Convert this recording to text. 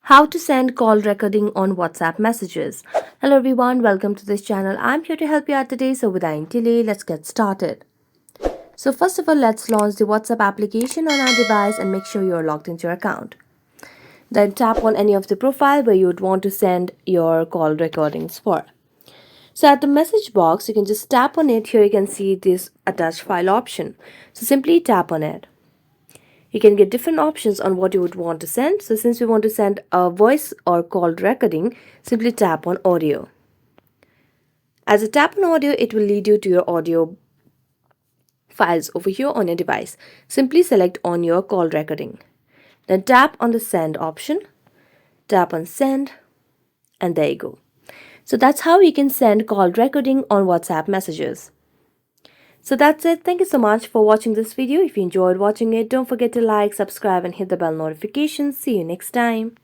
How to send call recording on WhatsApp messages. Hello everyone, welcome to this channel. I'm here to help you out today. So without any delay, let's get started. So first of all, let's launch the WhatsApp application on our device and make sure you're logged into your account. Then tap on any of the profile where you would want to send your call recordings for. So at the message box, you can just tap on it. Here you can see this attached file option. So simply tap on it. You can get different options on what you would want to send. So since we want to send a voice or call recording, simply tap on audio. As you tap on audio, it will lead you to your audio files over here on your device. Simply select on your call recording. Then tap on the send option, tap on send, and there you go. So that's how you can send call recording on WhatsApp messages. So that's it. Thank you so much for watching this video. If you enjoyed watching it, don't forget to like, subscribe and hit the bell notification. See you next time.